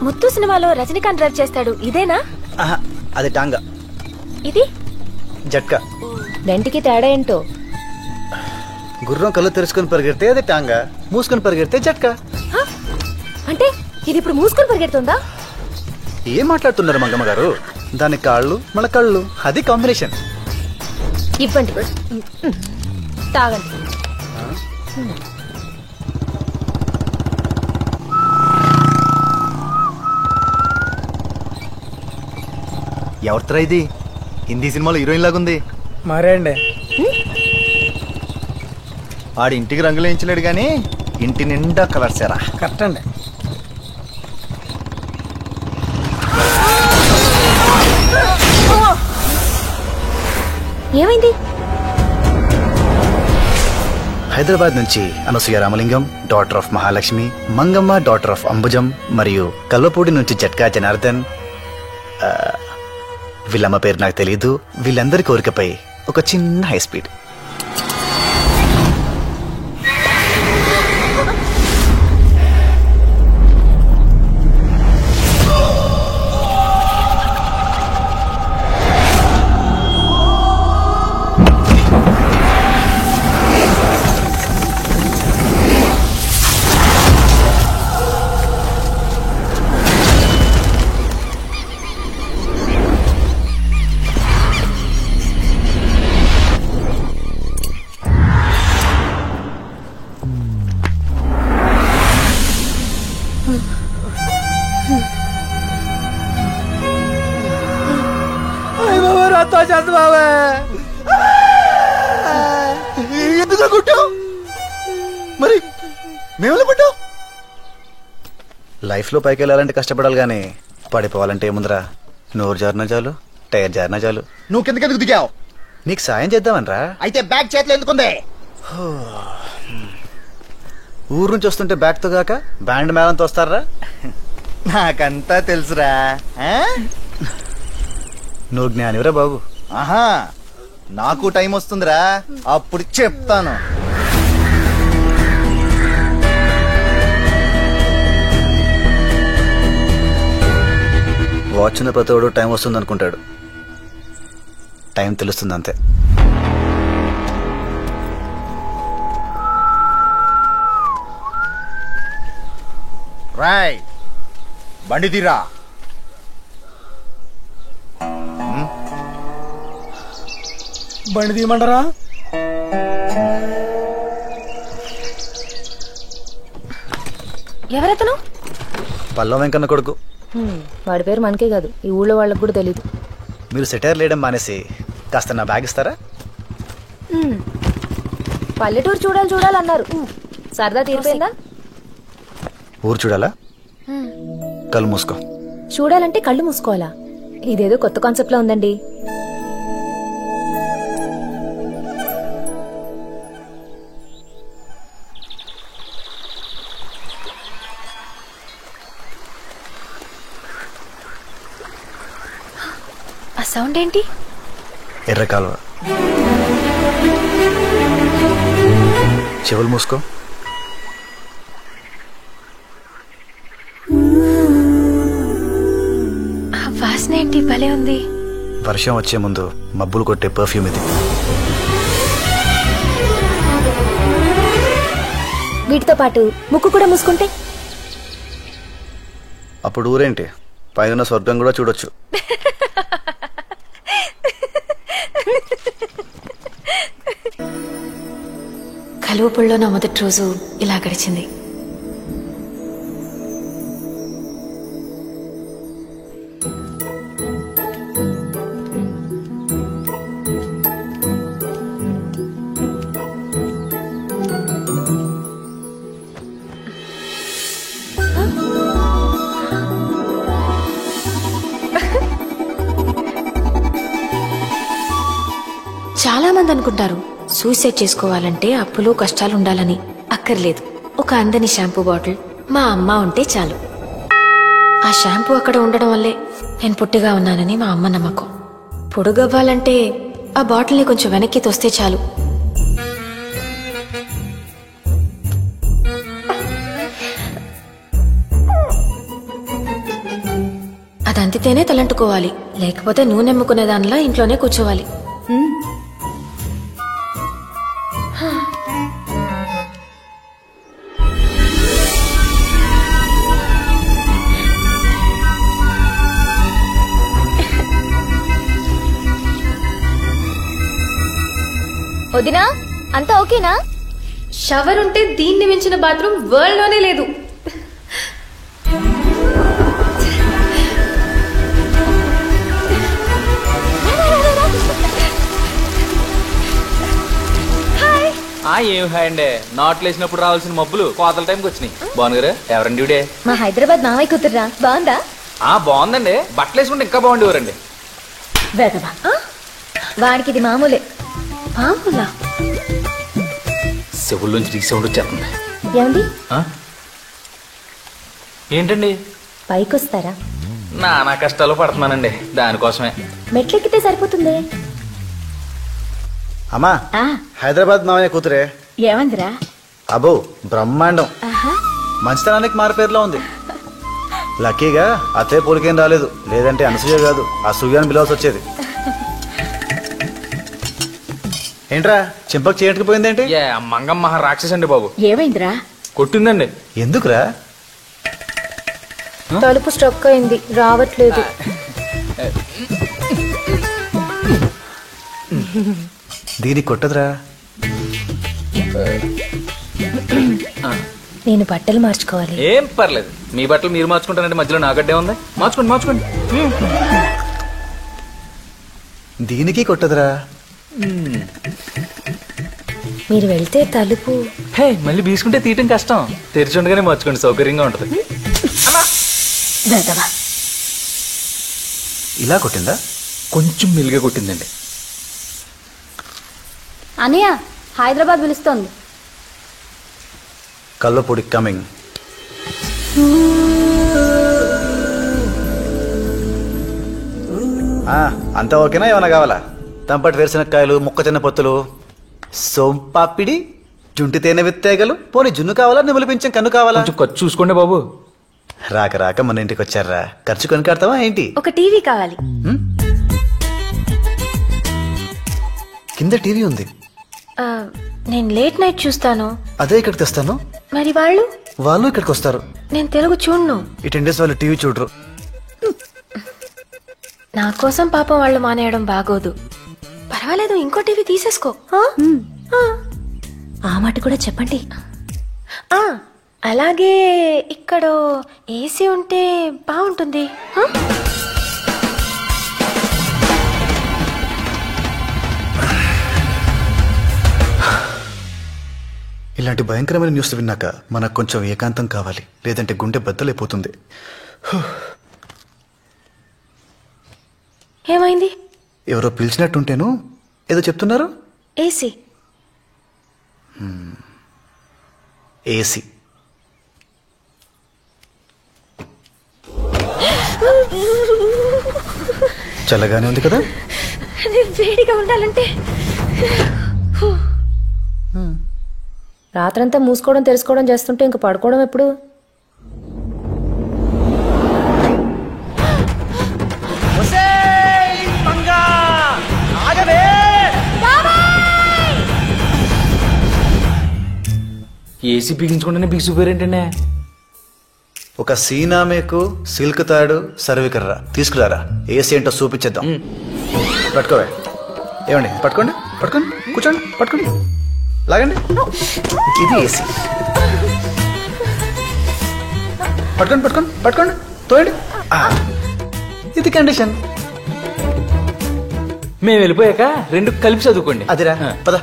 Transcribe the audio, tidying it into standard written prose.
ముత్తు సినిమాలో రజనీకాంత్ డ్రైవ్ చేస్తాడు, ఇదేనా? అది టాంగా. ఇది జట్కా. రెంటికి తేడా ఏంటో? గుర్రం కళ్ళు తెరుచుకొని పరిగెడితే అది టాంగా, మూసుకొని పరిగెడితే జట్కా. అంటే ఇది ఇప్పుడు మూసుకొని పరిగెడుతుందా? ఏం మాట్లాడుతున్నారు మంగమ్మ గారు? దాని కాళ్ళు మన కళ్ళు, అది కాంబినేషన్. ఇవ్వండి, తాగండి. ఎవరితరా ఇది? హిందీ సినిమాలో హీరోయిన్ లాగుంది. మరే అండి, ఆడి ఇంటికి రంగులు వేయించలేడు గాని ఇంటి నిండా కలర్సారా. కరెక్ట్ అండి. ఏమైంది? హైదరాబాద్ నుంచి Anasuya Ramalingam, daughter of Mahalakshmi, Mangamma daughter of Ambujam, మరియు కల్వపూడి నుంచి జట్కా జనార్దన్. వీళ్ళమ్మ పేరు నాకు తెలీదు. వీళ్ళందరి కోరికపై ఒక చిన్న హై స్పీడ్. ఎందుకు కొట్టావు మరి? మేము పట్టావు. లైఫ్ లో పైకి వెళ్ళాలంటే కష్టపడాలి గానీ పడిపోవాలంటే ఏముందిరా? నోరు జారినా చాలు, టైర్ జారినా చాలు. నువ్వు కిందకెందుకు దిగావు? నీకు సాయం చేద్దామనరా. అయితే బ్యాగ్ చేతిలో ఎందుకుంది? ఊరు నుంచి వస్తుంటే బ్యాగ్ తో కాక బ్యాండ్ మేళంతో వస్తారా? నాకంతా తెలుసురా. నువ్వు జ్ఞానివరా బాబు. ఆహా, నాకు టైం వస్తుందిరా, అప్పుడు చెప్తాను. వాచ్ ఉన్న ప్రతివాడు టైం వస్తుంది అనుకుంటాడు. టైం తెలుస్తుంది అంతే. రాయ్, బండి తీరా. బండి తీయమంటారా? ఎవరతను? పల్లవ వెంకన్న కొడుకు. వాడి పేరు మనకే కాదు, ఈ ఊళ్ళో వాళ్ళకి కూడా తెలీదు. మీరు సెటైర్ లేయడం మానేసి కాస్త నా బ్యాగ్ ఇస్తారా? పల్లెటూరు చూడాలన్నారు. సరదా తీరిపోయిందా? ఊరు చూడాలా? కళ్ళు మూసుకో. చూడాలంటే కళ్ళు మూసుకోవాలా? ఇదేదో కొత్త కాన్సెప్ట్ లా ఉందండి. ఆ సౌండ్ ఏంటి? ఎర్ర కాలువ. చెవులు మూసుకో. వాసన ఏంటి? భలే ఉంది. వర్షం వచ్చే ముందు మబ్బులు కొట్టే పర్ఫ్యూమ్ ఇది. వీటితో పాటు ముక్కు కూడా మూసుకుంటే అప్పుడు ఊరేంటి, పైన స్వర్గం కూడా చూడొచ్చు. కలువపుల్లో నా మొదటి రోజు ఇలా గడిచింది. చాలా మంది అనుకుంటారు సూసైడ్ చేసుకోవాలంటే అప్పులు కష్టాలు ఉండాలని. అక్కర్లేదు. ఒక అందని షాంపూ బాటిల్ మా అమ్మ ఉంటే చాలు. ఆ షాంపూ అక్కడ ఉండడం వల్లే నేను పొట్టిగా ఉన్నానని మా అమ్మ నమ్మకం. పొడుగవ్వాలంటే ఆ బాటిల్ని కొంచెం వెనక్కి తోస్తే చాలు. అందితేనే తలంటుకోవాలి, లేకపోతే నూనె అమ్ముకునే దానిలా ఇంట్లోనే కూర్చోవాలి. వదినా అంతా ఓకేనా? షవర్ ఉంటే దీన్ని మించిన బాత్రూమ్ వరల్డ్ లోనే లేదు. ఏం హాయ్ అండి, నాట్లు వేసినప్పుడు రావాల్సిన మబ్బులు కోతల టైంకి వచ్చినాయి. బాగున్నారా? ఎవరండి ఇవిడే? మా హైదరాబాద్ మామయ్య కూతుర్రా. బాగుందా? బాగుందండి. బట్టలు వేసుకుంటే ఇంకా బాగుండేవారండి. వేదవా, వాడికి ఇది మామూలే. మామూలా? చెవుల్లోంచి రీ సౌండ్ వచ్చేస్తుంది. ఏమండి ఏంటండి? పైకొస్తారా? నానా కష్టాలు పడుతున్నానండి, దానికోసమే. మెట్లెక్కితే సరిపోతుంది. అమ్మా, హైదరాబాద్ మామయ్య కూతురే. ఏమందిరా? అబో బ్రహ్మాండం, మంచితనానికి మారుపేరులో ఉంది. లక్కీగా అతే పోలికేం రాలేదు, లేదంటే అనసూయ కాదు అసూయ అని పిలవాల్సి వచ్చేది. ఏంట్రా చింపకు చేయడానికి పోయిందేంటి? మంగమ్మ రాక్షసి అండి బాబు. ఏమైందిరా? కొట్టిందండి. ఎందుకురా? తలుపు స్ట్రక్ అయింది, రావట్లేదు. దీనికి కొట్టదురా. నేను బట్టలు మార్చుకోవాలి. ఏం పర్లేదు, మీ బట్టలు మీరు మార్చుకుంటారంటే మధ్యలో నాగడ్డే ఉంది. మార్చుకోండి మార్చుకోండి. దీనికి కొట్టదురా. మీరు వెళ్తే తలుపు మళ్ళీ బీసుకుంటే తీయటం కష్టం. తెరిచి ఉండగానే మార్చుకోండి, సౌకర్యంగా ఉంటది. ఇలా కొట్టిందా? కొంచెం మెల్లిగా కొట్టిందండి. అనయ్య, హైదరాబాద్ పిలుస్తోంది. కల్వపూడి కమింగ్. అంతా ఓకేనా? ఏమైనా కావాలా? తంపటి వేరుశనక్కాయలు, మొక్కజొన్న పొత్తులు, సోంపాపిడి, జుంటి తేనె విత్తేగలు, పోనీ జున్ను కావాలా, నిమ్మలు పెంచాం కన్ను కావాలా? కొంచెం ఖర్చు చూసుకోండి బాబు. రాక రాక మన ఇంటికి వచ్చారా, ఖర్చు కొని కడతావా ఏంటి? ఒక టీవీ కావాలి. కింద టీవీ ఉంది. నేను లేట్ నైట్ చూస్తాను. అదే ఇక్కడికి తెస్తాను. మరి వాళ్ళు? వాళ్ళు ఇక్కడికి వస్తారు. నేను తెలుగు చూడను. ఈ 10 days వాళ్ళు టీవీ చూడరు. నా కోసం పాపం వాళ్ళు మానేయడం బాగోదు. పర్వాలేదు, ఇంకో టీవీ తీసేసుకో. ఆ మాట కూడా చెప్పండి. అలాగే ఇక్కడ ఏసీ ఉంటే బాగుంటుంది. ఇలాంటి భయంకరమైన న్యూస్ విన్నాక మనకు కొంచెం ఏకాంతం కావాలి, లేదంటే గుండె బద్దలైపోతుంది. ఏమైంది? ఎవరో పిలిచినట్టుంటేను. ఏదో చెప్తున్నారు. ఏసీ. ఏసీ. చల్లగానే ఉంది కదా? వేడిగా ఉండాలంటే రాత్రంతా మూసుకోవడం తెలుసుకోవడం చేస్తుంటే ఇంక పడుకోవడం ఎప్పుడు? ఏసీ బిగించుకుంటేనే బిగిసిపోయారేంటండి? ఒక సీనామేకు, సిల్క్ తాడు, సర్వికర్రా తీసుకురారా. ఏసీ ఏంటో చూపించేద్దాం. పట్టుకోవే. ఏమండి, పట్టుకోండి పట్టుకోండి, కూర్చోండి, పట్టుకోండి, లాగండి. ఇది ఏసీ. పట్టుకోండి పట్టుకోండి పట్టుకోండి, తోయండి. ఇది కండిషన్. మేము వెళ్ళిపోయాక రెండు కలిపి చదువుకోండి. అదిరా, పద.